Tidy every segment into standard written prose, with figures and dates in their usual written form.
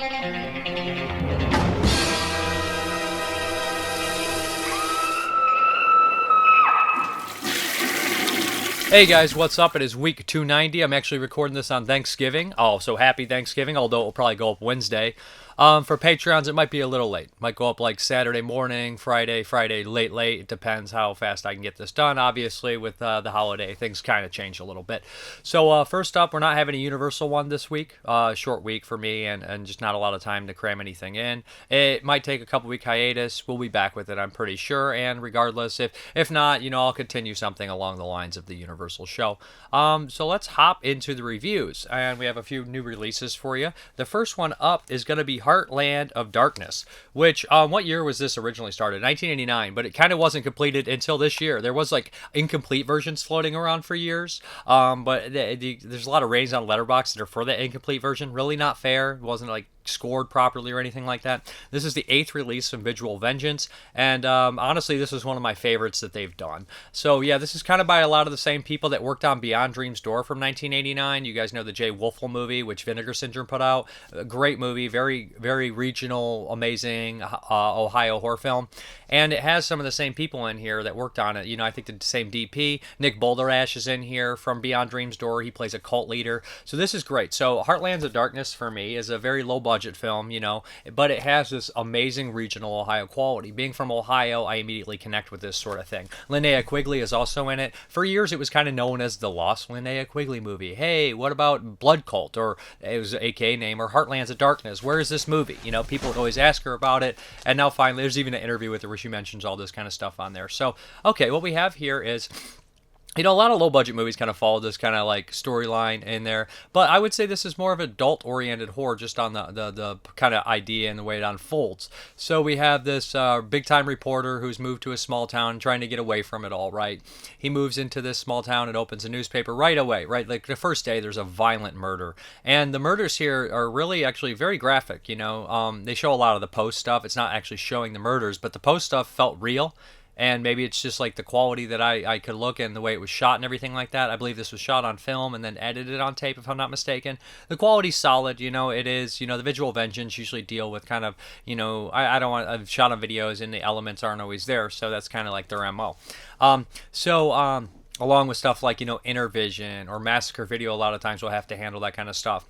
Hey guys, what's up? It is week 290. I'm actually recording this on Thanksgiving. Oh, so happy Thanksgiving, although it will probably go up Wednesday. For Patreons, it might be a little late. Might go up like Saturday morning, Friday late. It depends how fast I can get this done. Obviously, with the holiday, things kind of change a little bit. So first up, we're not having a Universal one this week. Short week for me, and just not a lot of time to cram anything in. It might take a couple week hiatus. We'll be back with it, I'm pretty sure. And regardless, if not, I'll continue something along the lines of the Universal show. So let's hop into the reviews, and we have a few new releases for you. The first one up is going to be Heartland of Darkness, which, what year was this originally started? 1989, but it kind of wasn't completed until this year. There was like incomplete versions floating around for years, but there's a lot of ratings on Letterboxd that are for the incomplete version. Really not fair. It wasn't like scored properly or anything like that. This is the 8th release from Visual Vengeance, and honestly, this is one of my favorites that they've done. So yeah, this is kind of by a lot of the same people that worked on Beyond Dream's Door from 1989. You guys know the Jay Wolfel movie, which Vinegar Syndrome put out. A great movie, very, very regional, amazing Ohio horror film. And it has some of the same people in here that worked on it. I think the same DP. Nick Boulder-Ash is in here from Beyond Dream's Door. He plays a cult leader. So this is great. So Heartlands of Darkness, for me, is a very low-budget film, but it has this amazing regional Ohio quality. Being from Ohio, I immediately connect with this sort of thing. Linnea Quigley is also in it. For years, it was kind of known as the Lost Linnea Quigley movie. Hey, what about Blood Cult? Or it was an AKA name, or Heartlands of Darkness. Where is this movie? People would always ask her about it. And now finally, there's even an interview with her where she mentions all this kind of stuff on there. So, okay, what we have here is, a lot of low-budget movies kind of follow this kind of like storyline in there, but I would say this is more of adult-oriented horror, just on the kind of idea and the way it unfolds. So we have this big-time reporter who's moved to a small town, trying to get away from it all, right? He moves into this small town and opens a newspaper right away, right? Like the first day, there's a violent murder, and the murders here are really actually very graphic. They show a lot of the post stuff. It's not actually showing the murders, but the post stuff felt real. And maybe it's just like the quality that I could look and the way it was shot and everything like that. I believe this was shot on film and then edited on tape, if I'm not mistaken. The quality's solid, it is, the Visual Vengeance usually deal with kind of, I've shot on videos and the elements aren't always there, so that's kind of like their MO. Along with stuff like, Intervision or Massacre Video, a lot of times we'll have to handle that kind of stuff.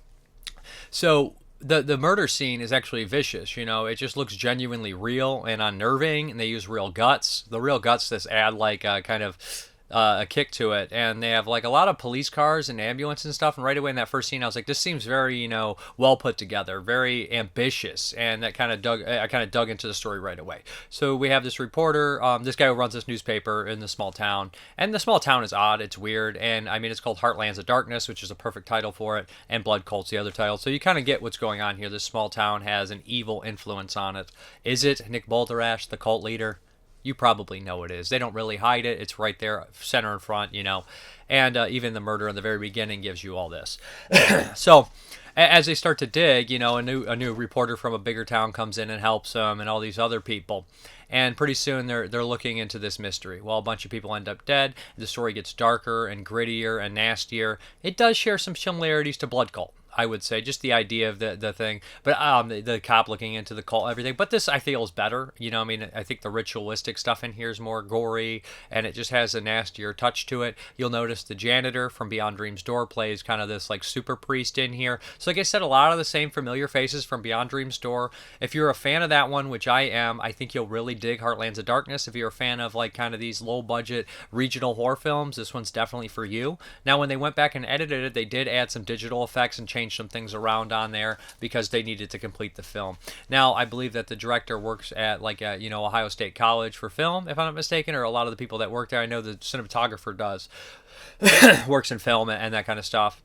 So the murder scene is actually vicious, it just looks genuinely real and unnerving, and they use real guts. The real guts just add like a kind of a kick to it, and they have like a lot of police cars and ambulance and stuff, and right away in that first scene I was like, this seems very well put together, very ambitious, and that kind of dug into the story right away. So we have this reporter, this guy who runs this newspaper in the small town, and the small town is odd, it's weird, and it's called Heartlands of Darkness, which is a perfect title for it, and Blood Cult's the other title, so you kind of get what's going on here. This small town has an evil influence on it. Is it Nick Boulder-Ash, the cult leader? You probably know it is. They don't really hide it. It's right there, center and front, And even the murder in the very beginning gives you all this. So as they start to dig, a new reporter from a bigger town comes in and helps them, and all these other people. And pretty soon they're looking into this mystery. Well, a bunch of people end up dead. The story gets darker and grittier and nastier. It does share some similarities to Blood Cult, I would say, just the idea of the thing, but the cop looking into the cult, everything. But this I feel is better. I think the ritualistic stuff in here is more gory, and it just has a nastier touch to it. You'll notice the janitor from Beyond Dream's Door plays kind of this like super priest in here. So like I said, a lot of the same familiar faces from Beyond Dream's Door. If you're a fan of that one, which I am, I think you'll really dig Heartlands of Darkness. If you're a fan of like kind of these low budget regional horror films, this one's definitely for you. Now, when they went back and edited it, they did add some digital effects and change some things around on there because they needed to complete the film. Now, I believe that the director works at like Ohio State College for film, if I'm not mistaken, or a lot of the people that work there. I know the cinematographer does works in film and that kind of stuff.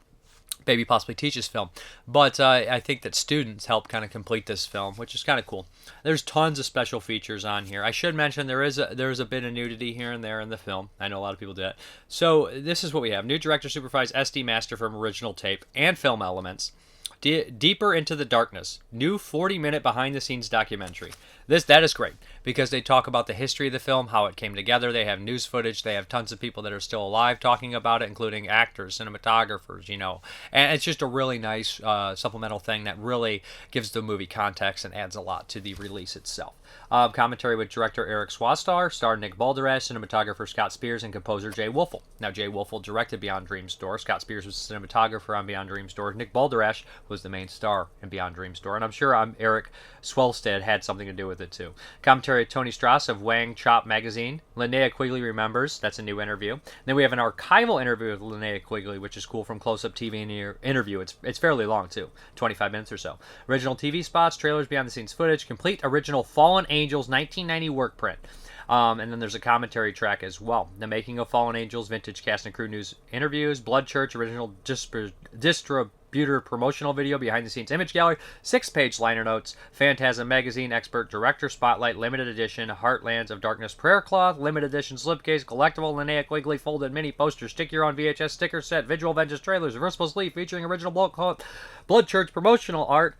Maybe possibly teaches film, but I think that students help kind of complete this film, which is kind of cool. There's tons of special features on here. I should mention there is a bit of nudity here and there in the film. I know a lot of people do that. So this is what we have: new director supervised SD master from original tape and film elements. Deeper into the Darkness, new 40-minute behind-the-scenes documentary. That is great because they talk about the history of the film, how it came together. They have news footage. They have tons of people that are still alive talking about it, including actors, cinematographers, And it's just a really nice supplemental thing that really gives the movie context and adds a lot to the release itself. Commentary with director Eric Swelstad, star Nick Balderas, cinematographer Scott Spears, and composer Jay Wolfel. Now, Jay Wolfel directed Beyond Dreams Door. Scott Spears was the cinematographer on Beyond Dreams Door. Nick Balderas was the main star in Beyond Dreams Door. And I'm sure Eric Swelstad had something to do with it, too. Commentary with Tony Strauss of Wang Chop magazine. Linnea Quigley remembers. That's a new interview. And then we have an archival interview with Linnea Quigley, which is cool, from Close Up TV interview. It's fairly long, too. 25 minutes or so. Original TV spots, trailers, behind-the-scenes footage, complete original Fallen Angels 1990 work print. And then there's a commentary track as well. The Making of Fallen Angels, vintage cast and crew news interviews, Blood Church, original distributor promotional video, behind-the-scenes image gallery, 6-page liner notes, Phantasm magazine, expert director spotlight, limited edition, Heartlands of Darkness prayer cloth, limited edition slipcase, collectible Linnea Quigley folded mini poster, stick your own VHS sticker set, visual vengeance trailers, reversible sleeve featuring original Blood Church promotional art,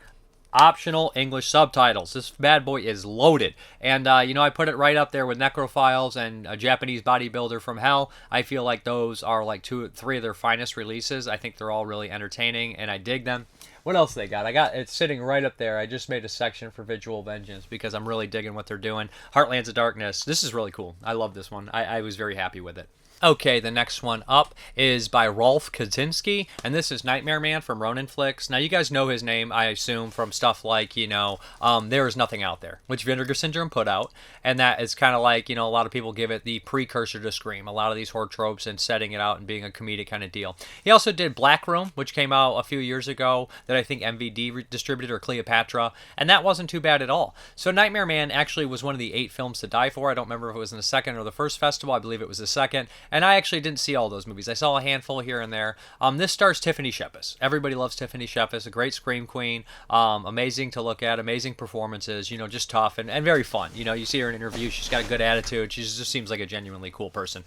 optional English subtitles. This bad boy is loaded. And, I put it right up there with Necrophiles and a Japanese Bodybuilder from Hell. I feel like those are like 3 of their finest releases. I think they're all really entertaining, and I dig them. What else they got? It's sitting right up there. I just made a section for Visual Vengeance because I'm really digging what they're doing. Heartlands of Darkness. This is really cool. I love this one. I was very happy with it. Okay, the next one up is by Rolfe Kanefsky, and this is Nightmare Man from Ronin Flicks. Now, you guys know his name, I assume, from stuff like, There Is Nothing Out There, which Vinegar Syndrome put out, and that is kind of like, a lot of people give it the precursor to Scream, a lot of these horror tropes and setting it out and being a comedic kind of deal. He also did Black Room, which came out a few years ago, that I think MVD distributed, or Cleopatra, and that wasn't too bad at all. So Nightmare Man actually was one of the 8 films to die for. I don't remember if it was in the second or the first festival. I believe it was the second. And I actually didn't see all those movies. I saw a handful here and there. This stars Tiffany Shepis. Everybody loves Tiffany Shepis, a great scream queen, amazing to look at, amazing performances, just tough and very fun. You see her in interviews, she's got a good attitude. She just seems like a genuinely cool person.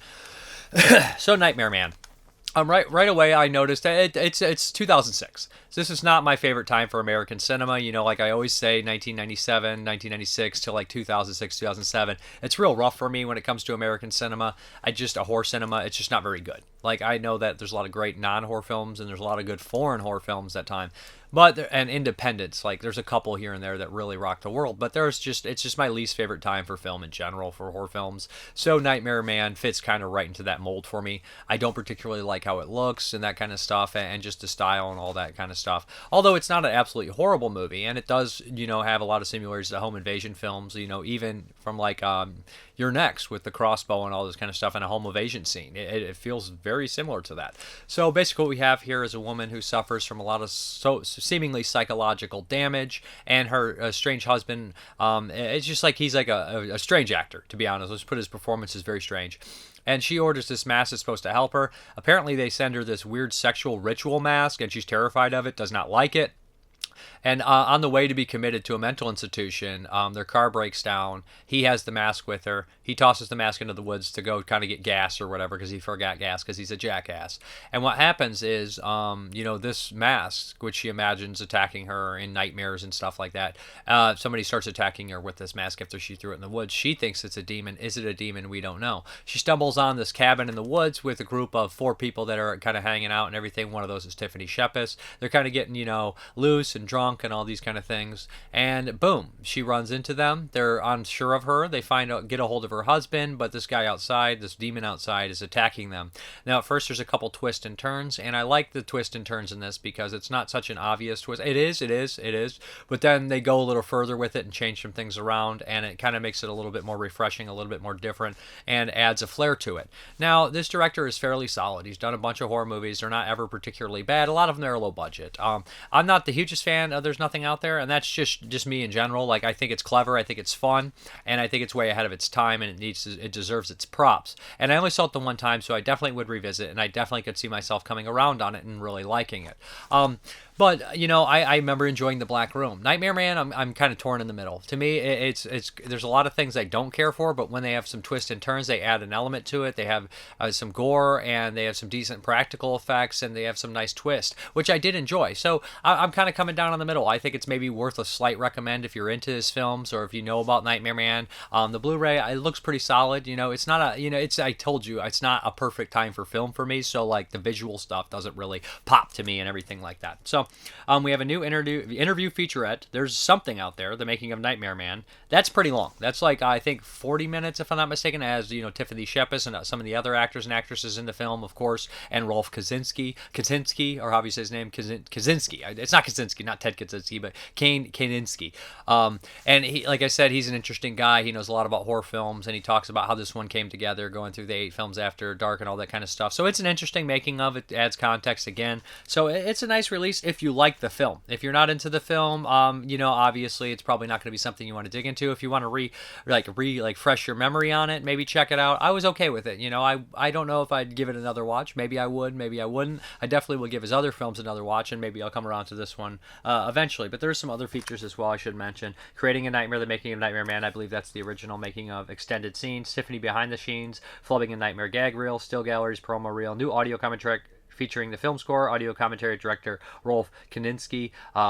So Nightmare Man. Right away, I noticed that it's 2006. So this is not my favorite time for American cinema. Like I always say, 1997, 1996 to like 2006, 2007. It's real rough for me when it comes to American cinema. A horror cinema, it's just not very good. Like, I know that there's a lot of great non-horror films and there's a lot of good foreign horror films that time. And independents, like there's a couple here and there that really rock the world, but it's just my least favorite time for film in general, for horror films. So Nightmare Man fits kind of right into that mold for me. I don't particularly like how it looks and that kind of stuff, and just the style and all that kind of stuff. Although it's not an absolutely horrible movie, and it does, have a lot of similarities to home invasion films, even from like You're Next with the crossbow and all this kind of stuff, and a home invasion scene. It feels very similar to that. So basically what we have here is a woman who suffers from a lot of seemingly psychological damage, and her strange husband, it's just like he's like a strange actor, to be honest. Let's put his performance as very strange. And she orders this mask that's supposed to help her. Apparently they send her this weird sexual ritual mask, and she's terrified of it, does not like it. And on the way to be committed to a mental institution, their car breaks down. He has the mask with her. He tosses the mask into the woods to go kind of get gas or whatever, because he forgot gas because he's a jackass. And what happens is, this mask, which she imagines attacking her in nightmares and stuff like that, somebody starts attacking her with this mask after she threw it in the woods. She thinks it's a demon. Is it a demon? We don't know. She stumbles on this cabin in the woods with a group of 4 people that are kind of hanging out and everything. One of those is Tiffany Shepis. They're kind of getting, loose and drunk and all these kind of things, and boom, she runs into them. They're unsure of her. They get a hold of her husband, but this guy outside, this demon outside, is attacking them. Now at first there's a couple twists and turns, and I like the twists and turns in this because it's not such an obvious twist. It is, but then they go a little further with it and change some things around, and it kind of makes it a little bit more refreshing, a little bit more different, and adds a flair to it. Now this director is fairly solid. He's done a bunch of horror movies. They're not ever particularly bad. A lot of them are low budget. I'm not the hugest fan of There's Nothing Out There, and that's just me in general. Like, I think it's clever, I think it's fun, and I think it's way ahead of its time, and it deserves its props. And I only saw it the one time, so I definitely would revisit, and I definitely could see myself coming around on it and really liking it. But I remember enjoying The Black Room. Nightmare Man, I'm kind of torn in the middle. To me, it's there's a lot of things I don't care for, but when they have some twists and turns, they add an element to it. They have some gore, and they have some decent practical effects, and they have some nice twist, which I did enjoy. So I'm kind of coming down on the middle. I think it's maybe worth a slight recommend if you're into his films or if you know about Nightmare Man. The Blu-ray, it looks pretty solid. It's not I told you, it's not a perfect time for film for me. So like the visual stuff doesn't really pop to me and everything like that. So we have a new interview featurette. There's something out there, The Making of Nightmare Man. That's pretty long. That's like, I think 40 minutes, if I'm not mistaken. It has, Tiffany Shepis and some of the other actors and actresses in the film, of course, and Rolfe Kaczynski, or how do you say his name? Kaczynski. It's not Kaczynski, not Ted Kaczynski, but Kanefsky. And he, like I said, he's an interesting guy. He knows a lot about horror films, and he talks about how this one came together, going through the 8 films after dark and all that kind of stuff. So it's an interesting making of. It adds context again. So it's a nice release if you like the film. If you're not into the film, obviously it's probably not going to be something you want to dig into. If you want to refresh your memory on it, maybe check it out. I was okay with it. I don't know if I'd give it another watch. Maybe I would, maybe I wouldn't. I definitely will give his other films another watch, and maybe I'll come around to this one eventually. But there's some other features as well I should mention. Creating a Nightmare, The Making of Nightmare Man. I believe that's the original making of extended scenes. Tiffany Behind the Scenes, Flubbing a Nightmare gag reel, still galleries, promo reel, new audio commentary featuring the film score, audio commentary director Rolfe Kaczynski,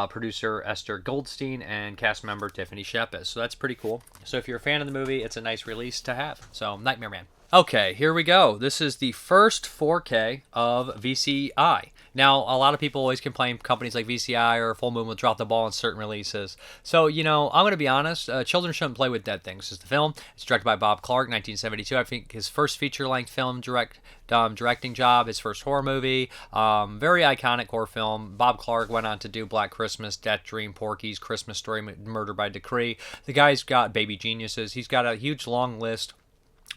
producer Esther Goldstein, and cast member Tiffany Shepis. So that's pretty cool. So if you're a fan of the movie, it's a nice release to have. So Nightmare Man. Okay, here we go. This is the first 4K of VCI. Now, a lot of people always complain companies like VCI or Full Moon will drop the ball on certain releases. So, I'm going to be honest. Children Shouldn't Play with Dead Things is the film. It's directed by Bob Clark, 1972. I think his first feature-length film directing job, his first horror movie. Very iconic horror film. Bob Clark went on to do Black Christmas, Death Dream, Porky's, Christmas Story, Murder by Decree. The guy's got Baby Geniuses. He's got a huge long list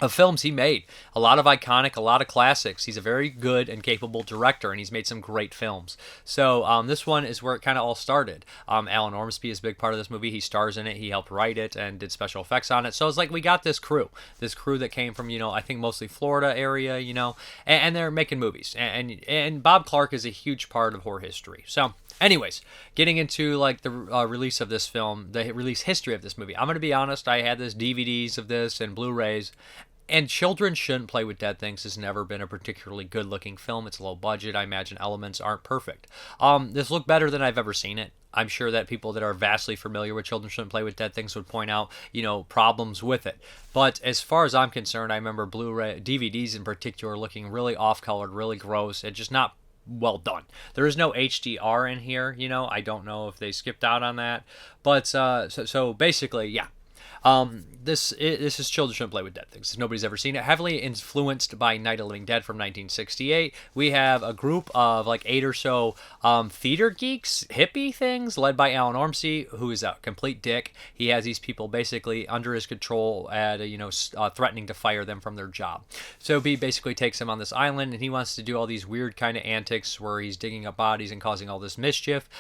of films he made. A lot of iconic, a lot of classics. He's a very good and capable director, and he's made some great films. So this one is where it kind of all started. Alan Ormsby is a big part of this movie. He stars in it. He helped write it and did special effects on it. So it's like we got this crew that came from, I think mostly Florida area, and they're making movies. And Bob Clark is a huge part of horror history. So anyways, getting into like the release of this film, the release history of this movie. I'm going to be honest, I had this DVDs of this and Blu-rays, and Children Shouldn't Play with Dead Things has never been a particularly good-looking film. It's low budget. I imagine elements aren't perfect. This looked better than I've ever seen it. I'm sure that people that are vastly familiar with Children Shouldn't Play with Dead Things would point out, problems with it. But as far as I'm concerned, I remember Blu-ray, DVDs in particular, looking really off-colored, really gross, and just not well done. There is no HDR in here, I don't know if they skipped out on that. But so basically, yeah. This is Children Shouldn't Play with Dead Things. Nobody's ever seen it. Heavily influenced by Night of the Living Dead from 1968. We have a group of like 8 or so theater geeks, hippie things, led by Alan Ormsby, who is a complete dick. He has these people basically under his control at threatening to fire them from their job. So he basically takes them on this island, and he wants to do all these weird kind of antics where he's digging up bodies and causing all this mischief.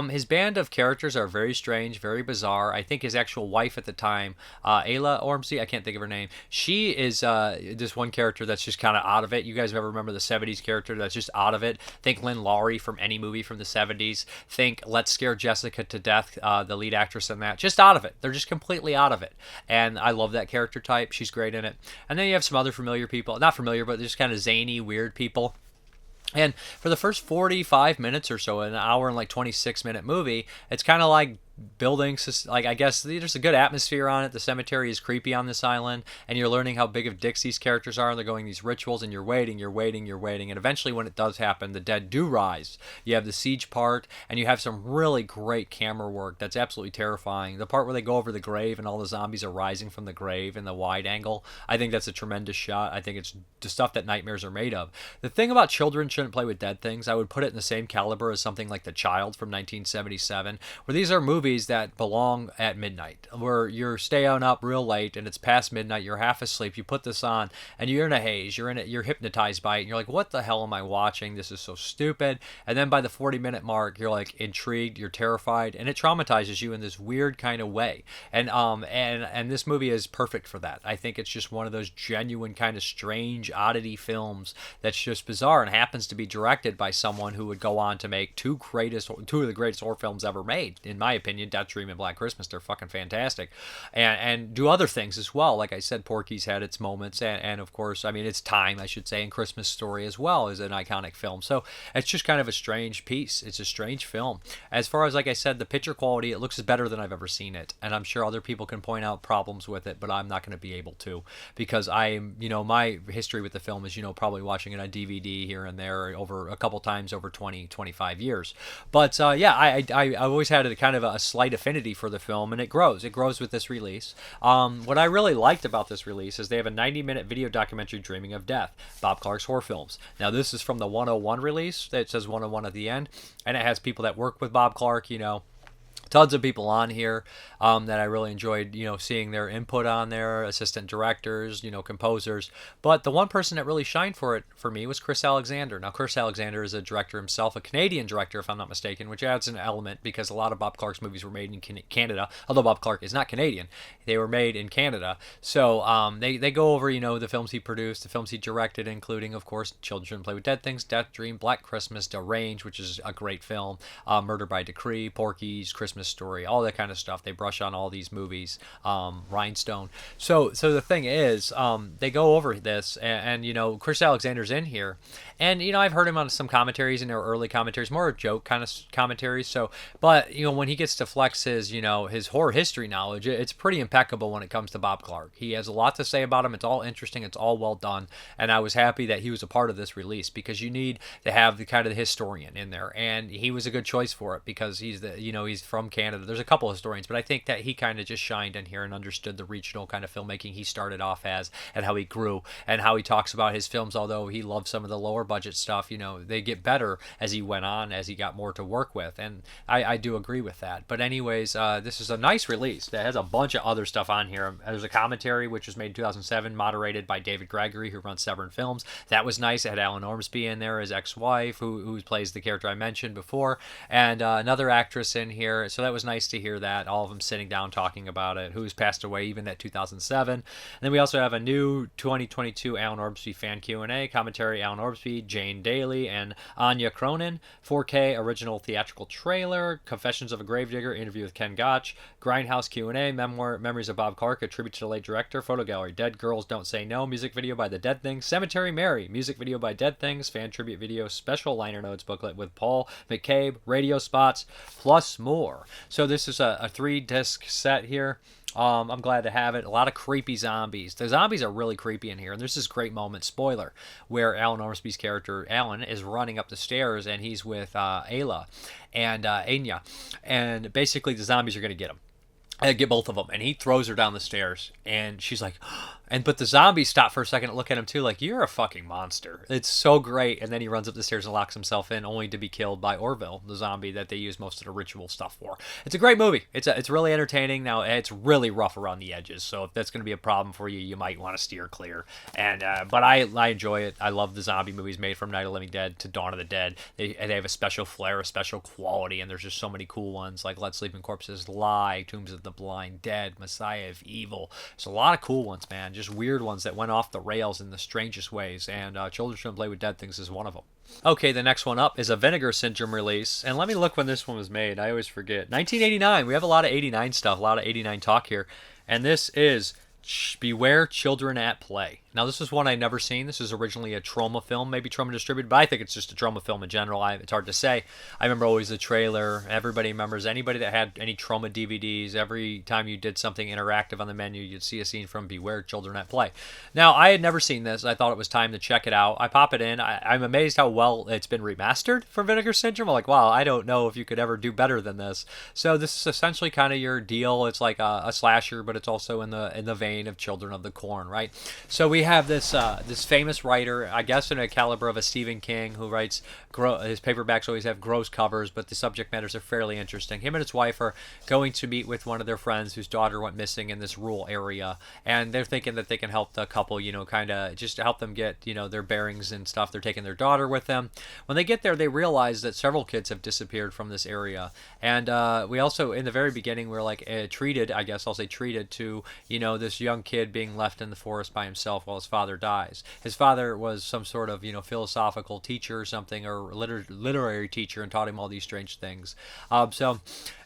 His band of characters are very strange, very bizarre. I think his actual wife at the time, Ayla Ormsby, I can't think of her name. She is this one character that's just kind of out of it. You guys ever remember the 70s character that's just out of it? Think Lynn Laurie from any movie from the 70s. Think Let's Scare Jessica to Death, the lead actress in that. Just out of it. They're just completely out of it. And I love that character type. She's great in it. And then you have some other familiar people. Not familiar, but just kind of zany, weird people. And for the first 45 minutes or so, an hour and like 26-minute movie, it's kind of like buildings, like I guess there's a good atmosphere on it. The cemetery is creepy on this island, and you're learning how big of dicks these characters are, and they're going these rituals, and you're waiting, and eventually when it does happen, the dead do rise. You have the siege part, and you have some really great camera work that's absolutely terrifying. The part where they go over the grave and all the zombies are rising from the grave in the wide angle, I think that's a tremendous shot. I think it's the stuff that nightmares are made of. The thing about Children Shouldn't Play with Dead Things, I would put it in the same caliber as something like The Child from 1977, where these are movies movies that belong at midnight, where you're staying up real late and it's past midnight, you're half asleep, you put this on and you're in a haze, you're hypnotized by it, and you're like, what the hell am I watching? This is so stupid. And then by the 40-minute mark, you're like intrigued, you're terrified, and it traumatizes you in this weird kind of way. And this movie is perfect for that. I think it's just one of those genuine kind of strange oddity films that's just bizarre, and happens to be directed by someone who would go on to make two of the greatest horror films ever made, in my opinion, Death Dream and Black Christmas. They're fucking fantastic, and do other things as well. Like I said, Porky's had its moments, and of course, I mean, its time, I should say, and Christmas Story as well is an iconic film. So it's just kind of a strange piece. It's a strange film. As far as, like I said, the picture quality, it looks better than I've ever seen it, and I'm sure other people can point out problems with it, but I'm not going to be able to, because I'm, my history with the film is, probably watching it on DVD here and there over a couple times over 20, 25 years. But yeah, I always had a kind of a slight affinity for the film, and it grows with this release. What I really liked about this release is they have a 90-minute video documentary, Dreaming of Death, Bob Clark's horror films. Now this is from the 101 release. It says 101 at the end, and it has people that work with Bob Clark, tons of people on here that I really enjoyed, seeing their input on there, assistant directors, composers. But the one person that really shined for me was Chris Alexander. Now, Chris Alexander is a director himself, a Canadian director, if I'm not mistaken, which adds an element because a lot of Bob Clark's movies were made in Canada, although Bob Clark is not Canadian. They were made in Canada. So they go over, the films he produced, the films he directed, including, of course, Children Shouldn't Play with Dead Things, Death Dream, Black Christmas, Deranged, which is a great film, Murder by Decree, Porky's, Christmas Story, all that kind of stuff. They brush on all these movies, Rhinestone. So the thing is, they go over this, and Chris Alexander's in here, and I've heard him on some commentaries, in their early commentaries, more joke kind of commentaries. So, but when he gets to flex his his horror history knowledge, it's pretty impeccable when it comes to Bob Clark. He has a lot to say about him. It's all interesting. It's all well done, and I was happy that he was a part of this release, because you need to have the kind of the historian in there, and he was a good choice for it because he's he's from Canada. There's a couple of historians, but I think that he kind of just shined in here and understood the regional kind of filmmaking he started off as, and how he grew, and how he talks about his films. Although he loved some of the lower budget stuff, they get better as he went on, as he got more to work with, and I do agree with that. But anyways, this is a nice release that has a bunch of other stuff on here. There's a commentary which was made in 2007, moderated by David Gregory, who runs Severn Films. That was nice. It had Alan Ormsby in there, his ex-wife, who plays the character I mentioned before, and another actress in here. So that was nice to hear that, all of them sitting down talking about it, who's passed away even at 2007. And then we also have a new 2022 Alan Ormsby fan Q&A, commentary Alan Ormsby, Jane Daly, and Anya Cronin, 4K original theatrical trailer, Confessions of a Gravedigger, interview with Ken Gotch, Grindhouse Q&A, Memories of Bob Clark, a tribute to the late director, photo gallery, Dead Girls Don't Say No, music video by The Dead Things, Cemetery Mary, music video by Dead Things, fan tribute video, special liner notes booklet with Paul McCabe, radio spots, plus more. So this is a 3-disc set here. I'm glad to have it. A lot of creepy zombies. The zombies are really creepy in here, and there's this great moment, spoiler, where Alan Ormsby's character, Alan, is running up the stairs, and he's with Ayla and Anya, and basically the zombies are going to get him. Get both of them, and he throws her down the stairs, and she's like, but the zombies stop for a second and look at him too, like, you're a fucking monster. It's so great. And then he runs up the stairs and locks himself in, only to be killed by Orville, the zombie that they use most of the ritual stuff for. It's a great movie. It's really entertaining. Now, it's really rough around the edges, so if that's going to be a problem for you, you might want to steer clear. And but I enjoy it. I love the zombie movies made from Night of the Living Dead to Dawn of the Dead. They have a special flair, a special quality, and there's just so many cool ones, like Let Sleeping Corpses Lie, Tombs of the Blind Dead, Messiah of Evil. There's a lot of cool ones, man. Just weird ones that went off the rails in the strangest ways, and Children Shouldn't Play with Dead Things is one of them. Okay, the next one up is a Vinegar Syndrome release, and let me look when this one was made. I always forget. 1989. We have a lot of 89 stuff, a lot of 89 talk here, and this is Beware Children at Play. Now, this is one I'd never seen. This is originally a Troma film, maybe Troma distributed, but I think it's just a Troma film in general. It's hard to say. I remember always the trailer. Everybody remembers, anybody that had any Troma DVDs, every time you did something interactive on the menu, you'd see a scene from Beware Children at Play. Now, I had never seen this. I thought it was time to check it out. I pop it in. I'm amazed how well it's been remastered for Vinegar Syndrome. I'm like, wow, I don't know if you could ever do better than this. So this is essentially kind of your deal. It's like a slasher, but it's also in the vein of Children of the Corn, right? So we we have this famous writer, I guess in a caliber of a Stephen King, who writes his paperbacks always have gross covers, but the subject matters are fairly interesting. Him and his wife are going to meet with one of their friends whose daughter went missing in this rural area, and they're thinking that they can help the couple, kind of just to help them get their bearings and stuff. They're taking their daughter with them. When they get there, they realize that several kids have disappeared from this area, and we also in the very beginning we're like treated, I guess I'll say treated to this young kid being left in the forest by himself while his father dies. His father was some sort of philosophical teacher or something, or literary teacher, and taught him all these strange things. So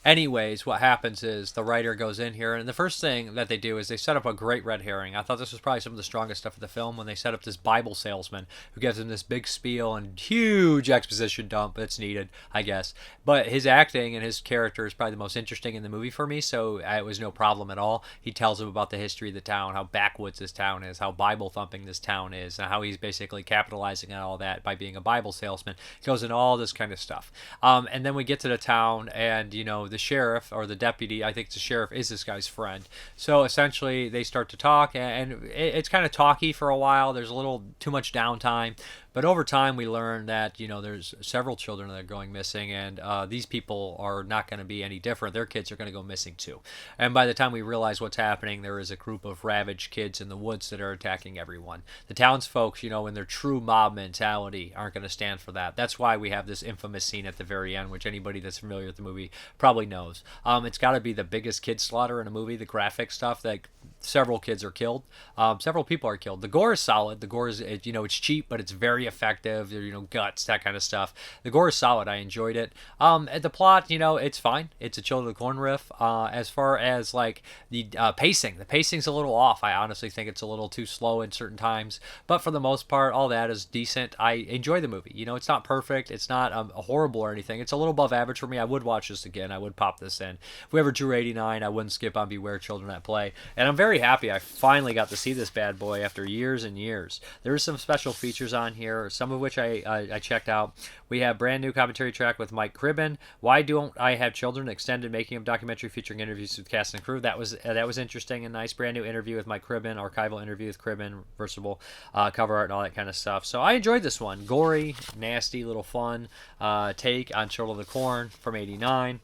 anyways, what happens is the writer goes in here, and the first thing that they do is they set up a great red herring. I thought this was probably some of the strongest stuff of the film, when they set up this Bible salesman who gives him this big spiel and huge exposition dump that's needed, I guess. But his acting and his character is probably the most interesting in the movie for me, so it was no problem at all. He tells him about the history of the town, how backwoods this town is, how Bible thumping this town is, and how he's basically capitalizing on all that by being a Bible salesman. He goes into all this kind of stuff. And then we get to the town, and the sheriff, or the deputy, I think the sheriff is this guy's friend. So essentially they start to talk, and it's kind of talky for a while. There's a little too much downtime. But over time, we learn that, there's several children that are going missing, and these people are not going to be any different. Their kids are going to go missing, too. And by the time we realize what's happening, there is a group of ravaged kids in the woods that are attacking everyone. The townsfolk, in their true mob mentality, aren't going to stand for that. That's why we have this infamous scene at the very end, which anybody that's familiar with the movie probably knows. It's got to be the biggest kid slaughter in a movie, the graphic stuff, that several kids are killed. Several people are killed. The gore is solid. The gore is, it's cheap, but it's very effective. Guts, that kind of stuff. The gore is solid. I enjoyed it. The plot, it's fine. It's a Children of the Corn riff. As far as like the pacing's a little off. I honestly think it's a little too slow in certain times, but for the most part, all that is decent. I enjoy the movie. It's not perfect. It's not horrible or anything. It's a little above average for me. I would watch this again. I would pop this in. If we ever drew 89, I wouldn't skip on Beware Children at Play. And I'm very happy I finally got to see this bad boy after years and years. There are some special features on here, some of which I checked out. We have brand new commentary track with Mike Cribben. Why Don't I Have Children? Extended making of documentary featuring interviews with cast and crew. That was interesting and nice. Brand new interview with Mike Cribben, archival interview with Cribben, versatile cover art and all that kind of stuff. So I enjoyed this one. Gory, nasty, little fun take on Children of the Corn from '89.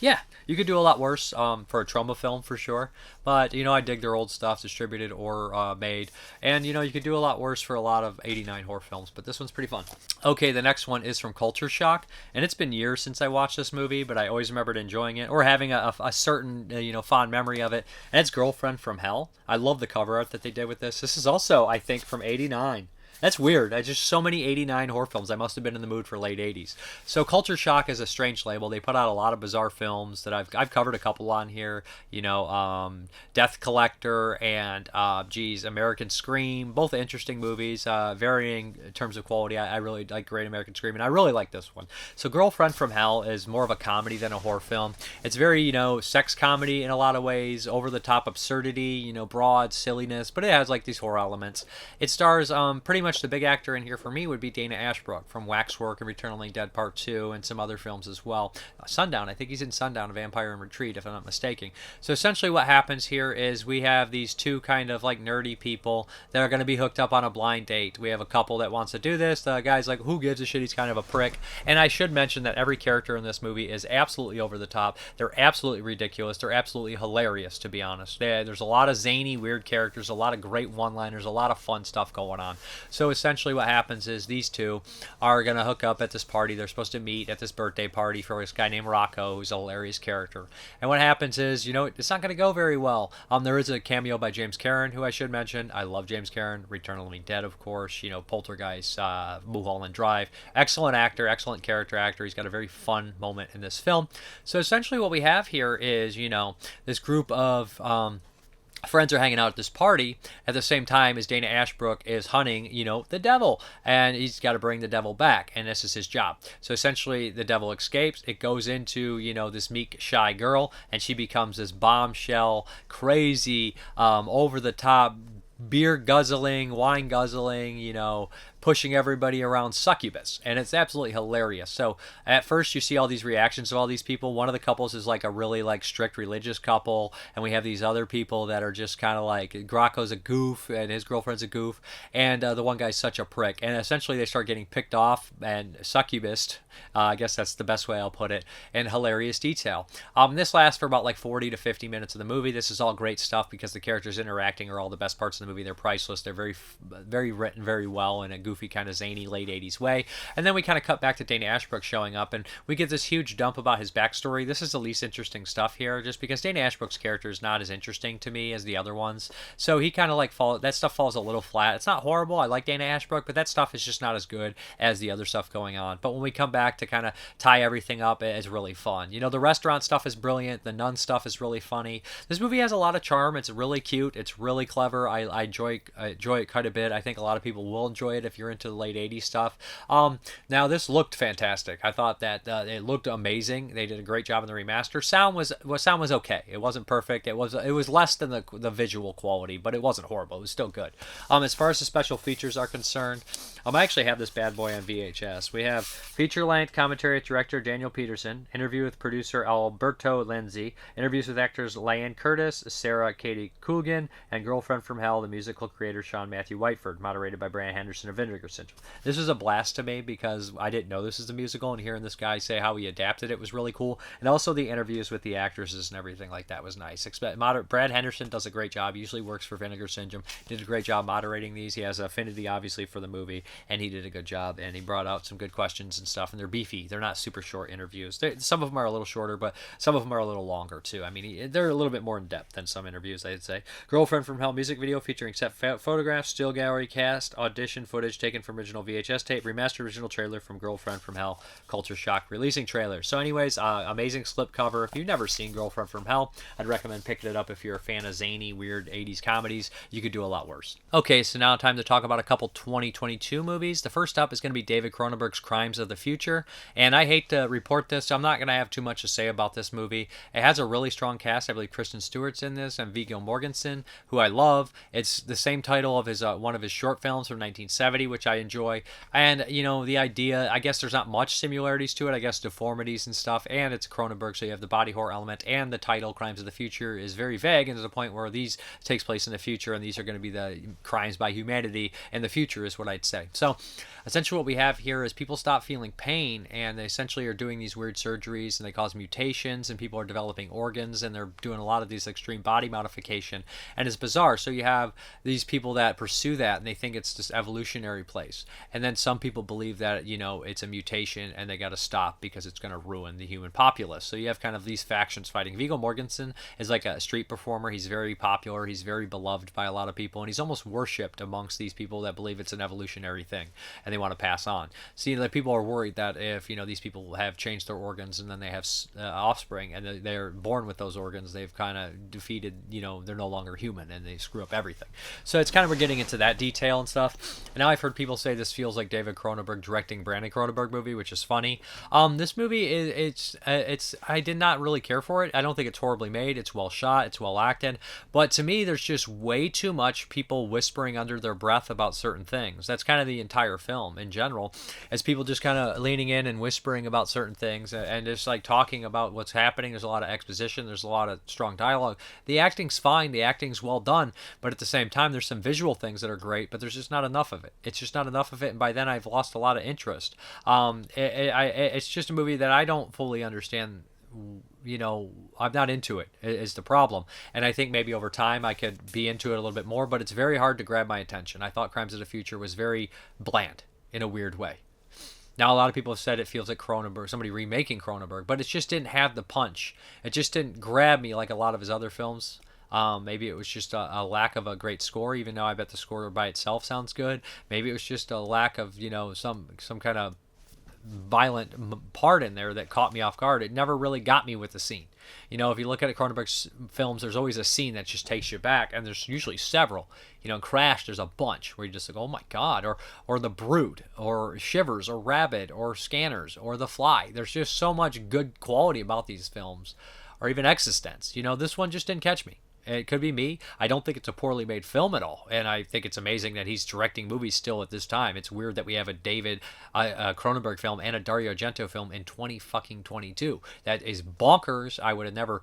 Yeah, you could do a lot worse for a trauma film for sure, but I dig their old stuff, distributed or made, and you could do a lot worse for a lot of '89 horror films, but this one's pretty fun. Okay, the next one is from Culture Shock, and it's been years since I watched this movie, but I always remembered enjoying it or having a certain fond memory of it, and it's Girlfriend from Hell. I love the cover art that they did with this. This is also, I think, from '89. That's weird. I just so many '89 horror films. I must have been in the mood for late '80s. So Culture Shock is a strange label. They put out a lot of bizarre films that I've covered a couple on here. Death Collector and American Scream. Both interesting movies, varying in terms of quality. I really like Great American Scream, and I really like this one. So Girlfriend from Hell is more of a comedy than a horror film. It's very sex comedy in a lot of ways, over the top absurdity, broad silliness, but it has like these horror elements. It stars pretty much the big actor in here for me would be Dana Ashbrook from Waxwork and Return of the Living Dead Part 2 and some other films as well. Sundown, I think he's in Sundown, A Vampire in Retreat, if I'm not mistaken. So essentially what happens here is we have these two kind of like nerdy people that are going to be hooked up on a blind date. We have a couple that wants to do this. The guy's like, who gives a shit? He's kind of a prick. And I should mention that every character in this movie is absolutely over the top. They're absolutely ridiculous. They're absolutely hilarious, to be honest. There's a lot of zany, weird characters, a lot of great one-liners, a lot of fun stuff going on. So essentially what happens is these two are going to hook up at this party. They're supposed to meet at this birthday party for this guy named Rocco, who's a hilarious character. And what happens is, it's not going to go very well. There is a cameo by James Karen, who I should mention. I love James Karen. Return of the Living Dead, of course. Poltergeist, Mulholland Drive. Excellent actor, excellent character actor. He's got a very fun moment in this film. So essentially what we have here is, this group of friends are hanging out at this party at the same time as Dana Ashbrook is hunting, the devil, and he's got to bring the devil back, and this is his job. So essentially the devil escapes. It goes into, this meek, shy girl, and she becomes this bombshell, crazy, over the top, beer guzzling, wine guzzling, pushing everybody around succubus, and it's absolutely hilarious. So at first you see all these reactions of all these people. One of the couples is like a really like strict religious couple, and we have these other people that are just kind of like Graco's a goof and his girlfriend's a goof, and the one guy's such a prick, and essentially they start getting picked off and succubus. I guess that's the best way I'll put it, in hilarious detail. This lasts for about like 40 to 50 minutes of the movie. This is all great stuff because the characters interacting are all the best parts of the movie. They're priceless. They're very written very well in a goofy kind of zany late 80s way. And then we kind of cut back to Dana Ashbrook showing up, and we get this huge dump about his backstory. This is the least interesting stuff here, just because Dana Ashbrook's character is not as interesting to me as the other ones. So he kind of like that stuff falls a little flat. It's not horrible. I like Dana Ashbrook, but that stuff is just not as good as the other stuff going on. But when we come back to kind of tie everything up, it's really fun. You know, the restaurant stuff is brilliant. The nun stuff is really funny. This movie has a lot of charm. It's really cute. It's really clever. I enjoy it quite a bit. I think a lot of people will enjoy it if you're into the late 80s stuff. Now this looked fantastic. I thought that it looked amazing. They did a great job in the remaster. Sound was okay. It wasn't perfect. It was less than the visual quality, but it wasn't horrible. It was still good. As far as the special features are concerned, I actually have this bad boy on VHS. We have feature-length commentary with director Daniel Peterson, interview with producer Alberto Lenzi, interviews with actors Lyanne Curtis, Sarah Katie Coogan, and Girlfriend from Hell, the musical creator Sean Matthew Whiteford, moderated by Brian Henderson of Vinegar Syndrome. This was a blast to me because I didn't know this is a musical, and hearing this guy say how he adapted it was really cool. And also the interviews with the actresses and everything like that was nice. Brad Henderson does a great job. He usually works for Vinegar Syndrome. He did a great job moderating these. He has affinity, obviously, for the movie, and he did a good job. And he brought out some good questions and stuff. And they're beefy. They're not super short interviews. Some of them are a little shorter, but some of them are a little longer too. I mean, they're a little bit more in depth than some interviews, I'd say. Girlfriend from Hell music video featuring set photographs, still gallery cast, audition footage taken from original VHS tape, remastered original trailer from Girlfriend from Hell, Culture Shock releasing trailer. So anyways, amazing slipcover. If you've never seen Girlfriend from Hell, I'd recommend picking it up. If you're a fan of zany, weird 80s comedies, you could do a lot worse. Okay, so now time to talk about a couple 2022 movies. The first up is going to be David Cronenberg's Crimes of the Future, and I hate to report this, so I'm not going to have too much to say about this movie. It has a really strong cast. I believe Kristen Stewart's in this, and Viggo Mortensen, who I love. It's the same title of his one of his short films from 1970, which I enjoy. And, you know, the idea, I guess there's not much similarities to it. I guess deformities and stuff, and it's Cronenberg, so you have the body horror element, and the title, Crimes of the Future, is very vague, and there's a point where these takes place in the future, and these are going to be the crimes by humanity in the future, is what I'd say. So, essentially what we have here is people stop feeling pain, and they essentially are doing these weird surgeries, and they cause mutations, and people are developing organs, and they're doing a lot of these extreme body modification, and it's bizarre. So you have these people that pursue that, and they think it's this evolutionary place, and then some people believe that, you know, it's a mutation, and they got to stop because it's going to ruin the human populace. So you have kind of these factions fighting. Viggo Mortensen is like a street performer. He's very popular. He's very beloved by a lot of people, and he's almost worshipped amongst these people that believe it's an evolutionary thing, and they want to pass on. See, that people are worried that if, you know, these people have changed their organs and then they have offspring and they're born with those organs, they've kind of defeated, you know, they're no longer human and they screw up everything. So it's kind of, we're getting into that detail and stuff. And now I've heard people say this feels like David Cronenberg directing Brandon Cronenberg movie, which is funny. This movie it's I did not really care for it. I don't think it's horribly made. It's well shot. It's well acted. But to me, there's just way too much people whispering under their breath about certain things. That's kind of the entire film in general, as people just kind of leaning in and whispering about certain things and just like talking about what's happening. There's a lot of exposition. There's a lot of strong dialogue. The acting's fine. The acting's well done. But at the same time, there's some visual things that are great, but there's just not enough of it. It's just not enough of it. And by then I've lost a lot of interest. It's just a movie that I don't fully understand. You know, I'm not into it, is the problem. And I think maybe over time I could be into it a little bit more, but it's very hard to grab my attention. I thought Crimes of the Future was very bland in a weird way. Now, a lot of people have said it feels like Cronenberg, somebody remaking Cronenberg, but it just didn't have the punch. It just didn't grab me like a lot of his other films. Maybe it was just a lack of a great score, even though I bet the score by itself sounds good. Maybe it was just a lack of, you know, some kind of violent part in there that caught me off guard. It never really got me with the scene. You know, if you look at Cronenberg's films, there's always a scene that just takes you back, and there's usually several. You know, in Crash, there's a bunch where you just like, oh my God, or The Brood, or Shivers, or Rabid, or Scanners, or The Fly. There's just so much good quality about these films, or even Existence. You know, this one just didn't catch me. It could be me. I don't think it's a poorly made film at all, and I think it's amazing that he's directing movies still at this time. It's weird that we have a David Cronenberg film and a Dario Argento film in 2022. That is bonkers. I would have never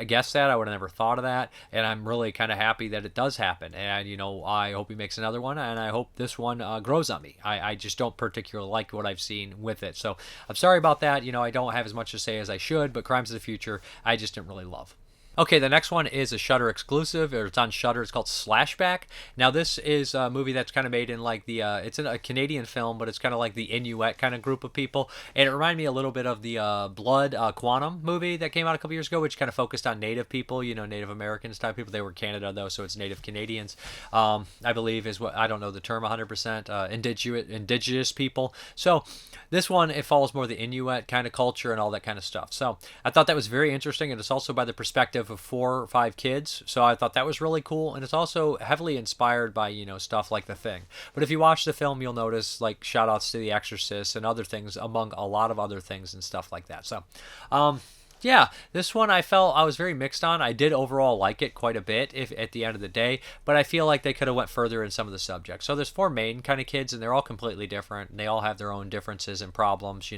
guessed that. I would have never thought of that, and I'm really kind of happy that it does happen. And I hope he makes another one, and I hope this one grows on me. I just don't particularly like what I've seen with it, so I'm sorry about that. I don't have as much to say as I should, but Crimes of the Future, I just didn't really love. Okay, the next one is a Shudder exclusive, or it's on Shudder. It's called Slashback. Now, this is a movie that's kind of made in like it's a Canadian film, but it's kind of like the Inuit kind of group of people. And it reminded me a little bit of the Blood Quantum movie that came out a couple years ago, which kind of focused on Native people, Native Americans type people. They were Canada, though, so it's Native Canadians, I believe is what, I don't know the term 100%, indigenous people. So this one, it follows more the Inuit kind of culture and all that kind of stuff. So I thought that was very interesting, and it's also by the perspective of 4 or 5 kids, so I thought that was really cool. And it's also heavily inspired by stuff like The Thing. But if you watch the film, you'll notice like shout outs to The Exorcist and other things, among a lot of other things and stuff like that. So yeah, this one I felt I was very mixed on. I did overall like it quite a bit if at the end of the day, but I feel like they could have went further in some of the subjects. So there's 4 main kind of kids, and they're all completely different, and they all have their own differences and problems,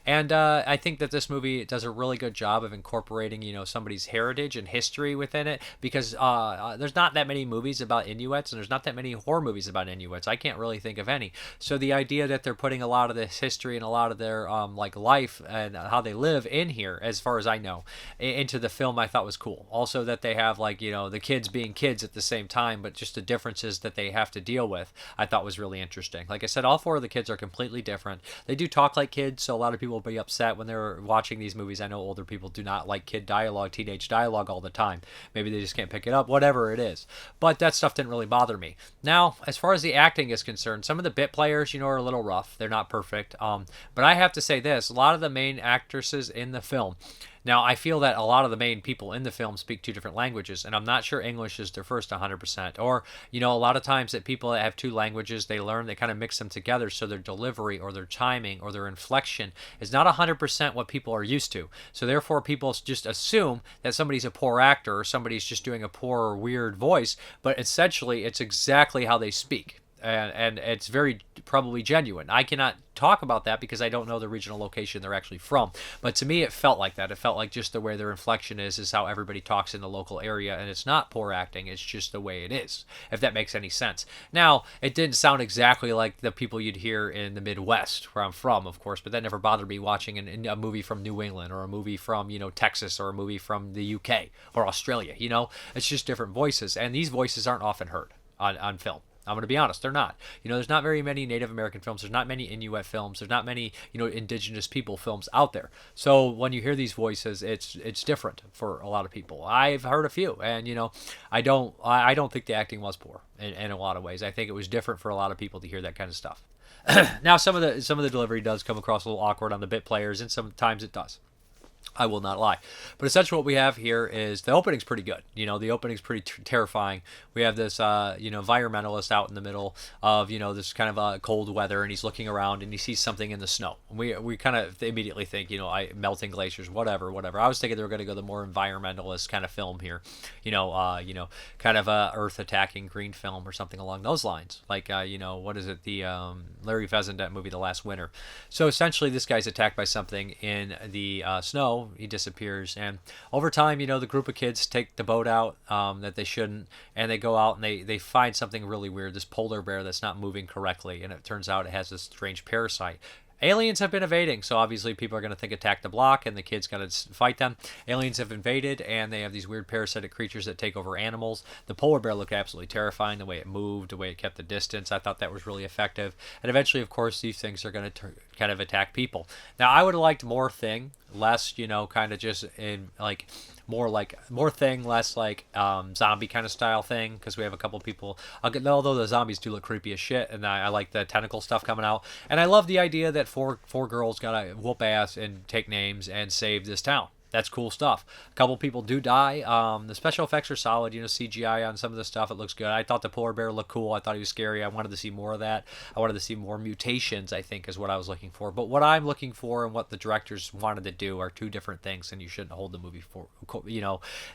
And I think that this movie does a really good job of incorporating, somebody's heritage and history within it, because there's not that many movies about Inuits, and there's not that many horror movies about Inuits. I can't really think of any. So the idea that they're putting a lot of this history and a lot of their like life and how they live in here, as far as I know, into the film, I thought was cool. Also that they have like the kids being kids at the same time, but just the differences that they have to deal with, I thought was really interesting. Like I said, all 4 of the kids are completely different. They do talk like kids, so a lot of people will be upset when they're watching these movies. I know older people do not like kid dialogue, teenage dialogue all the time. Maybe they just can't pick it up, whatever it is. But that stuff didn't really bother me. Now, as far as the acting is concerned, some of the bit players, are a little rough. They're not perfect. But I have to say this, a lot of the main actresses in the film, now, I feel that a lot of the main people in the film speak 2 different languages, and I'm not sure English is their first 100%. Or, a lot of times that people that have 2 languages, they kind of mix them together, so their delivery or their timing or their inflection is not 100% what people are used to. So therefore, people just assume that somebody's a poor actor or somebody's just doing a poor or weird voice, but essentially it's exactly how they speak. And it's very probably genuine. I cannot talk about that because I don't know the regional location they're actually from. But to me, it felt like that. It felt like just the way their inflection is how everybody talks in the local area. And it's not poor acting. It's just the way it is, if that makes any sense. Now, it didn't sound exactly like the people you'd hear in the Midwest, where I'm from, of course. But that never bothered me watching a movie from New England or a movie from, Texas or a movie from the UK or Australia. It's just different voices. And these voices aren't often heard on film. I'm going to be honest, they're not. There's not very many Native American films. There's not many Inuit films. There's not many, indigenous people films out there. So when you hear these voices, it's different for a lot of people. I've heard a few, and I don't think the acting was poor in a lot of ways. I think it was different for a lot of people to hear that kind of stuff. Now, some of the delivery does come across a little awkward on the bit players, and sometimes it does. I will not lie. But essentially what we have here is the opening's pretty good. The opening's pretty terrifying. We have this, environmentalist out in the middle of, this kind of cold weather, and he's looking around and he sees something in the snow. And we kind of immediately think, melting glaciers, whatever. I was thinking they were going to go the more environmentalist kind of film here. Kind of a Earth attacking green film or something along those lines. Like, what is it? The Larry Fessenden movie, The Last Winter. So essentially this guy's attacked by something in the snow. He disappears, and over time, the group of kids take the boat out that they shouldn't, and they go out and they find something really weird, this polar bear that's not moving correctly, and it turns out it has this strange parasite. Aliens have been invading, so obviously people are going to think attack the block, and the kids got to fight them. Aliens have invaded, and they have these weird parasitic creatures that take over animals. The polar bear looked absolutely terrifying, the way it moved, the way it kept the distance. I thought that was really effective. And eventually, of course, these things are going to kind of attack people. Now, I would have liked more thing, less, kind of just in like more thing, less like zombie kind of style thing, because we have a couple people, although the zombies do look creepy as shit, and I like the tentacle stuff coming out, and I love the idea that four girls gotta whoop ass and take names and save this town. that's cool stuff. A couple people do die. The special effects are solid. CGI on some of the stuff, it looks good. I thought the polar bear looked cool. I thought he was scary. I wanted to see more of that. I wanted to see more mutations, I think, is what I was looking for. But what I'm looking for and what the directors wanted to do are two different things, and you shouldn't hold the movie for,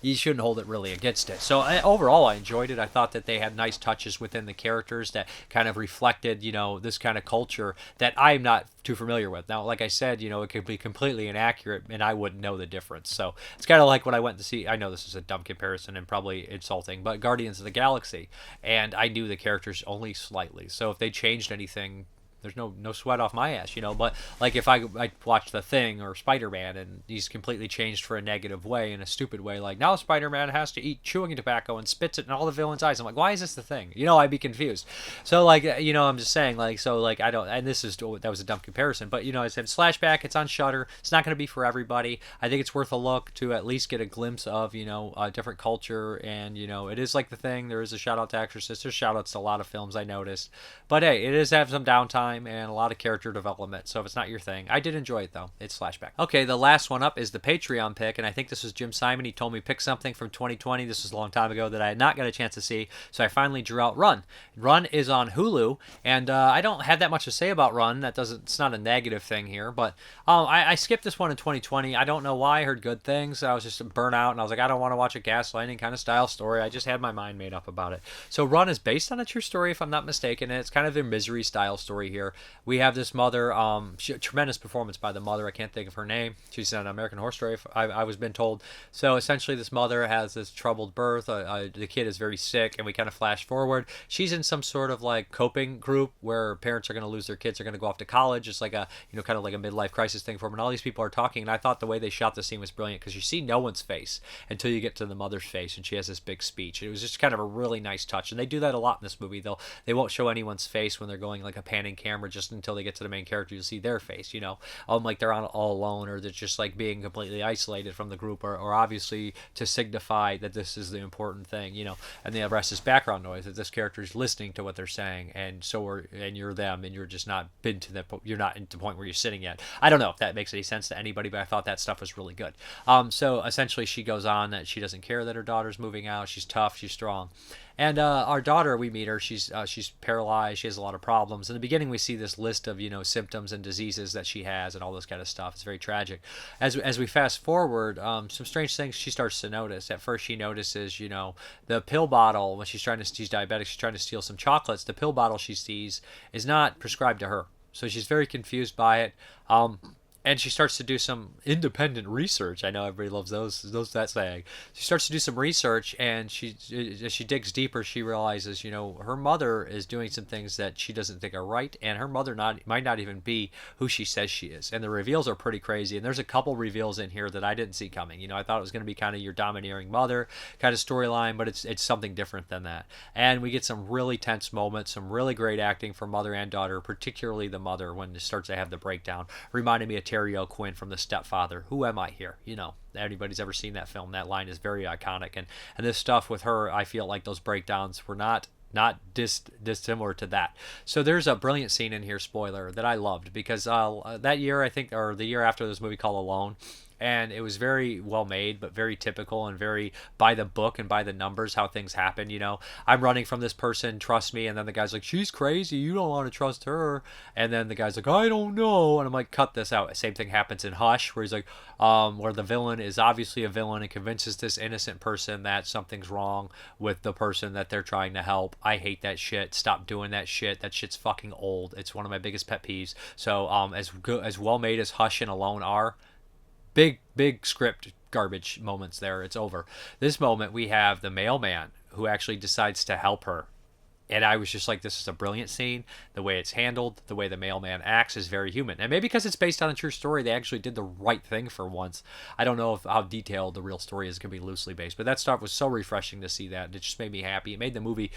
you shouldn't hold it really against it. So overall, I enjoyed it. I thought that they had nice touches within the characters that kind of reflected, this kind of culture that I'm not too familiar with. Now, like I said, it could be completely inaccurate and I wouldn't know the difference. So it's kind of like when I went to see, I know this is a dumb comparison and probably insulting, but Guardians of the Galaxy, and I knew the characters only slightly. So if they changed anything, there's no sweat off my ass, but like if I watch The Thing or Spider-Man and he's completely changed for a negative way, in a stupid way, like now Spider-Man has to eat chewing tobacco and spits it in all the villains' eyes. I'm like, why is this the Thing? I'd be confused. So like, I'm just saying, like, so like I don't, and that was a dumb comparison, but I said Slashback, it's on Shudder. It's not going to be for everybody. I think it's worth a look to at least get a glimpse of a different culture, and it is like The Thing. There is a shout out to Exorcist. There's shout outs to a lot of films I noticed, but hey, it is have some downtime and a lot of character development. So if it's not your thing, I did enjoy it though. It's Slashback. Okay, the last one up is the Patreon pick, and I think this was Jim Simon. He told me pick something from 2020. This was a long time ago that I had not got a chance to see, so I finally drew out Run. Run is on Hulu, and I don't have that much to say about Run. It's not a negative thing here, but I skipped this one in 2020. I don't know why. I heard good things. I was just burnt out, and I was like, I don't want to watch a gaslighting kind of style story. I just had my mind made up about it. So Run is based on a true story, if I'm not mistaken, and it's kind of a misery style story here. We have this mother, tremendous performance by the mother. I can't think of her name. She's on American Horror Story, I was been told. So essentially this mother has this troubled birth. The kid is very sick, and we kind of flash forward. She's in some sort of like coping group where parents are going to lose their kids, are going to go off to college. It's like a, kind of like a midlife crisis thing for them. And all these people are talking, and I thought the way they shot the scene was brilliant because you see no one's face until you get to the mother's face, and she has this big speech. It was just kind of a really nice touch, and they do that a lot in this movie. They won't show anyone's face when they're going like a panning camera just until they get to the main character. You'll see their face, like they're on all alone, or they're just like being completely isolated from the group, or obviously to signify that this is the important thing, and the rest is background noise, that this character is listening to what they're saying, and you're them, and you're just not been to you're not into the point where you're sitting yet. I don't know if that makes any sense to anybody, but I thought that stuff was really good. So essentially she goes on that she doesn't care that her daughter's moving out. She's tough, she's strong. And our daughter, we meet her, she's paralyzed, she has a lot of problems. In the beginning, we see this list of, symptoms and diseases that she has and all this kind of stuff. It's very tragic. As we fast forward, some strange things she starts to notice. At first, she notices, the pill bottle, when she's diabetic, she's trying to steal some chocolates. The pill bottle she sees is not prescribed to her. So she's very confused by it. And she starts to do some independent research. I know everybody loves that saying. She starts to do some research, and as she digs deeper, she realizes, her mother is doing some things that she doesn't think are right, and her mother might not even be who she says she is. And the reveals are pretty crazy, and there's a couple reveals in here that I didn't see coming. I thought it was going to be kind of your domineering mother kind of storyline, but it's something different than that. And we get some really tense moments, some really great acting for mother and daughter, particularly the mother when it starts to have the breakdown. Reminded me of Terry O'Quinn from The Stepfather. Who am I here? Anybody's ever seen that film, that line is very iconic. And this stuff with her, I feel like those breakdowns were not dissimilar to that. So there's a brilliant scene in here, spoiler, that I loved because that year, I think, or the year after, this movie called Alone. And it was very well made, but very typical and very by the book and by the numbers, how things happen. I'm running from this person, trust me. And then the guy's like, she's crazy, you don't want to trust her. And then the guy's like, I don't know. And I'm like, cut this out. Same thing happens in Hush, where he's like, where the villain is obviously a villain and convinces this innocent person that something's wrong with the person that they're trying to help. I hate that shit. Stop doing that shit. That shit's fucking old. It's one of my biggest pet peeves. So as well made as Hush and Alone are, big script garbage moments there. It's over. This moment, we have the mailman who actually decides to help her. And I was just like, this is a brilliant scene. The way it's handled, the way the mailman acts is very human. And maybe because it's based on a true story, they actually did the right thing for once. I don't know how detailed the real story is. It can be loosely based. But that stuff was so refreshing to see that. It just made me happy. It made the movie,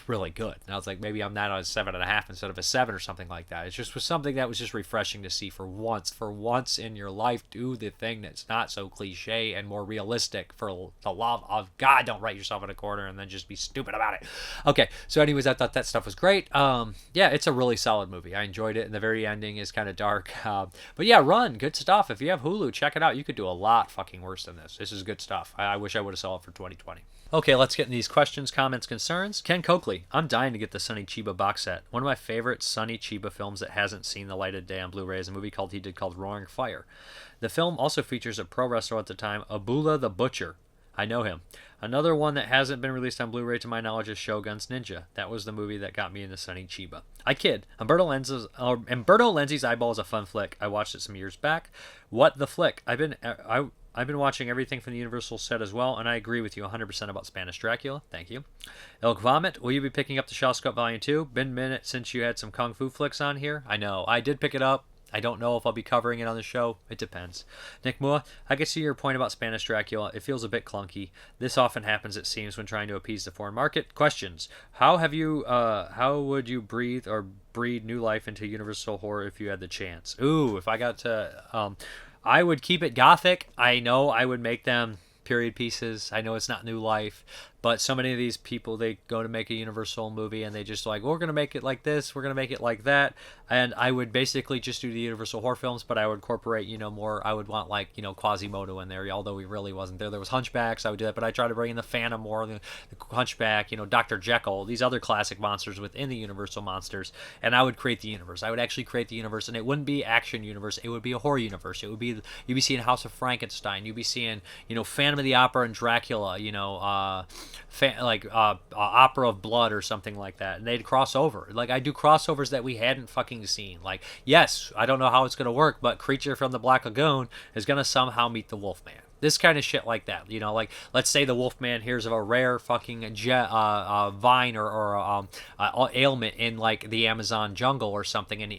really good. And I was like, maybe I'm not on a 7.5 instead of a 7 or something like that. It just was something that was just refreshing to see for once. For once in your life, do the thing that's not so cliche and more realistic. For the love of God, don't write yourself in a corner and then just be stupid about it. Okay, So, anyways, I thought that stuff was great. Yeah, it's a really solid movie. I enjoyed it, and the very ending is kind of dark. But yeah, Run, good stuff. If you have Hulu, check it out. You could do a lot fucking worse than this. This is good stuff. I wish I would have saw it for 2020. Okay, let's get in these questions, comments, concerns. Ken Coakley, I'm dying to get the Sonny Chiba box set. One of my favorite Sonny Chiba films that hasn't seen the light of day on Blu-ray is a movie he did called Roaring Fire. The film also features a pro wrestler at the time, Abula the Butcher. I know him. Another one that hasn't been released on Blu-ray to my knowledge is Shogun's Ninja. That was the movie that got me into Sonny Chiba. I kid. Umberto Lenzi's Eyeball is a fun flick. I watched it some years back. What the flick? I've been watching everything from the Universal set as well, and I agree with you 100% about Spanish Dracula. Thank you. Elk Vomit, will you be picking up the Shawscope Volume 2? Been a minute since you had some Kung Fu flicks on here. I know. I did pick it up. I don't know if I'll be covering it on the show. It depends. Nick Mua, I can see your point about Spanish Dracula. It feels a bit clunky. This often happens, it seems, when trying to appease the foreign market. Questions. How would you breed new life into Universal horror if you had the chance? Ooh, if I got to... I would keep it gothic. I know I would make them period pieces. I know it's not new life, but so many of these people, they go to make a Universal movie and they just like, we're going to make it like this, we're going to make it like that. And I would basically just do the Universal horror films, but I would incorporate, more, I would want like, Quasimodo in there, although he really wasn't there. There was Hunchbacks, I would do that, but I try to bring in the Phantom more, the Hunchback, Dr. Jekyll, these other classic monsters within the Universal monsters, and I would create the universe. I would actually create the universe, and it wouldn't be action universe, it would be a horror universe. It would be, you'd be seeing House of Frankenstein, you'd be seeing, Phantom of the Opera and Dracula, Opera of Blood or something like that, and they'd cross over. Like, I do crossovers that we hadn't fucking seen. Like, yes, I don't know how it's going to work, but Creature from the Black Lagoon is going to somehow meet the Wolfman. This kind of shit like that, like, let's say the Wolfman hears of a rare fucking vine or ailment in, like, the Amazon jungle or something, and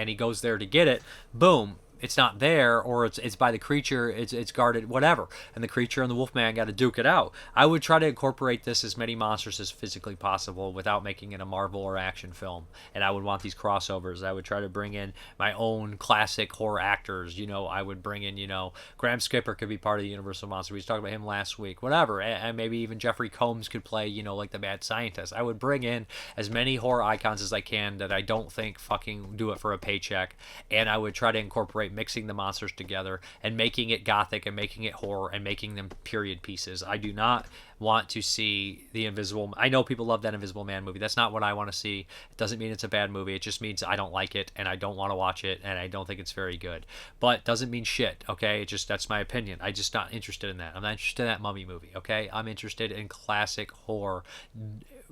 he goes there to get it. Boom. It's not there, or it's by the creature, it's guarded, whatever. And the creature and the Wolfman got to duke it out. I would try to incorporate this as many monsters as physically possible without making it a Marvel or action film. And I would want these crossovers. I would try to bring in my own classic horror actors. I would bring in, Graham Skipper could be part of the Universal Monster. We talked about him last week. Whatever. And maybe even Jeffrey Combs could play, like the Mad Scientist. I would bring in as many horror icons as I can that I don't think fucking do it for a paycheck. And I would try to incorporate mixing the monsters together and making it gothic and making it horror and making them period pieces. I do not want to see the Invisible... I know people love that Invisible Man movie. That's not what I want to see. It doesn't mean it's a bad movie. It just means I don't like it and I don't want to watch it and I don't think it's very good. But doesn't mean shit, okay? That's my opinion. I'm just not interested in that. I'm not interested in that Mummy movie, okay? I'm interested in classic horror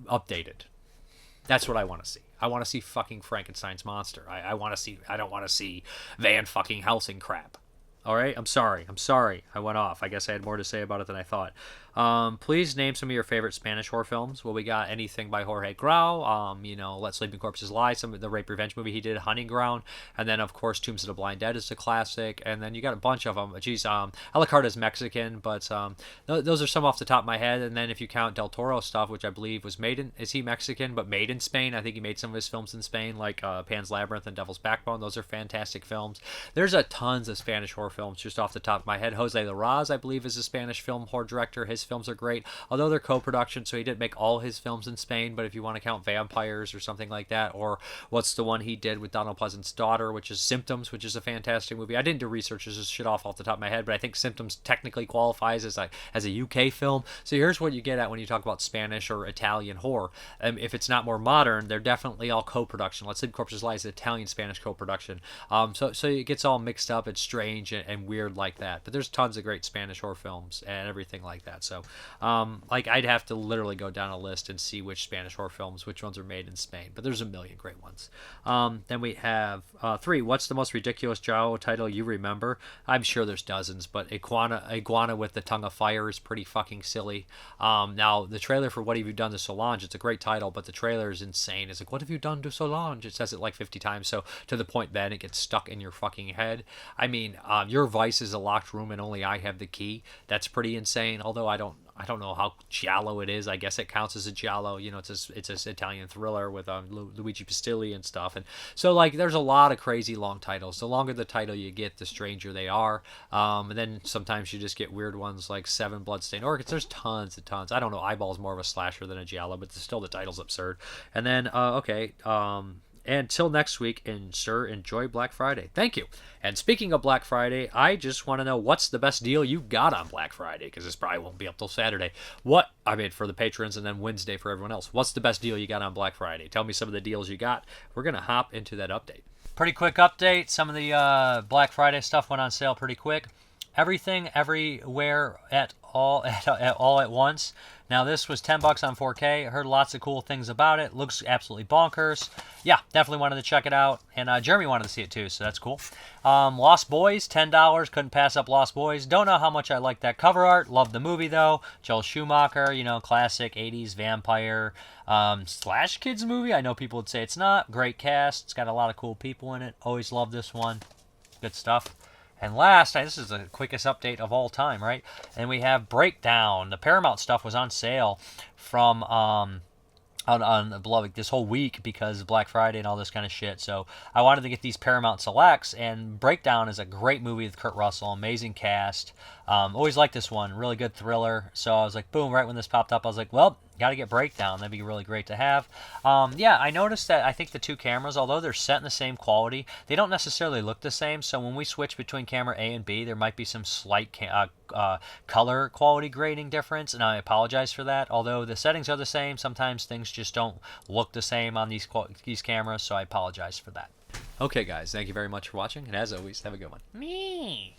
updated. That's what I want to see. I want to see fucking Frankenstein's monster. I don't want to see Van fucking Helsing crap. All right? I'm sorry. I went off. I guess I had more to say about it than I thought. Please name some of your favorite Spanish horror films. Well, we got anything by Jorge Grau, Let Sleeping Corpses Lie, some of the rape revenge movie he did, Hunting Ground, and then of course Tombs of the Blind Dead is a classic, and then you got a bunch of them. A la Carta is Mexican, but those are some off the top of my head. And then if you count Del Toro stuff, which I believe was is he Mexican but made in Spain? I think he made some of his films in Spain, like Pan's Labyrinth and Devil's Backbone. Those are fantastic films. There's tons of Spanish horror films just off the top of my head. Jose Larraz, I believe, is a Spanish film horror director. His films are great, although they're co-production, so he didn't make all his films in Spain. But if you want to count Vampires or something like that, or what's the one he did with Donald Pleasant's daughter, which is Symptoms, which is a fantastic movie. I didn't do research, this is shit off the top of my head, but I think Symptoms technically qualifies as a UK film. So here's what you get at when you talk about Spanish or Italian horror. If it's not more modern, they're definitely all co-production. Let's say Corpses Lie is Italian-Spanish co-production. So it gets all mixed up. It's strange and weird like that. But there's tons of great Spanish horror films and everything like that. So I'd have to literally go down a list and see which Spanish horror films, which ones are made in Spain. But there's a million great ones. Then we have 3. What's the most ridiculous Jao title you remember? I'm sure there's dozens, but Iguana with the Tongue of Fire is pretty fucking silly. Now, the trailer for What Have You Done to Solange, it's a great title, but the trailer is insane. It's like, what have you done to Solange? It says it like 50 times, so to the point then it gets stuck in your fucking head. I mean, your vice is a locked room and only I have the key. That's pretty insane, although I don't I don't know how giallo it is. I guess it counts as a giallo. You know, it's a Italian thriller with Luigi Pistilli and stuff. And so like there's a lot of crazy long titles. The longer the title you get, the stranger they are. And then sometimes you just get weird ones like Seven Bloodstained Orchids. There's tons and tons. I don't know. Eyeball's more of a slasher than a giallo, but still the title's absurd. And then until next week, and sir, enjoy Black Friday. Thank you. And speaking of Black Friday, I just want to know what's the best deal you got on Black Friday, because this probably won't be up till Saturday. For the patrons, and then Wednesday for everyone else. What's the best deal you got on Black Friday? Tell me some of the deals you got. We're going to hop into that update. Pretty quick update. Some of the Black Friday stuff went on sale pretty quick. Everything, everywhere, all at once. Now this was $10 on 4K. I heard lots of cool things about it. Looks absolutely bonkers. Yeah, definitely wanted to check it out. And Jeremy wanted to see it too, so that's cool. Lost Boys, $10. Couldn't pass up Lost Boys. Don't know how much I like that cover art. Love the movie though. Joel Schumacher, classic 80s vampire slash kids movie. I know people would say it's not. Great cast. It's got a lot of cool people in it. Always love this one. Good stuff. And last, this is the quickest update of all time, right? And we have Breakdown. The Paramount stuff was on sale from on this whole week because of Black Friday and all this kind of shit. So I wanted to get these Paramount Selects, and Breakdown is a great movie with Kurt Russell, amazing cast. Always liked this one, really good thriller. So I was like, boom, right when this popped up, I was like, well, got to get Breakdown. That'd be really great to have. I noticed that I think the two cameras, although they're set in the same quality, they don't necessarily look the same. So when we switch between camera A and B, there might be some slight color quality grading difference, and I apologize for that. Although the settings are the same, sometimes things just don't look the same on these cameras, so I apologize for that. Okay, guys, thank you very much for watching, and as always, have a good one. Me.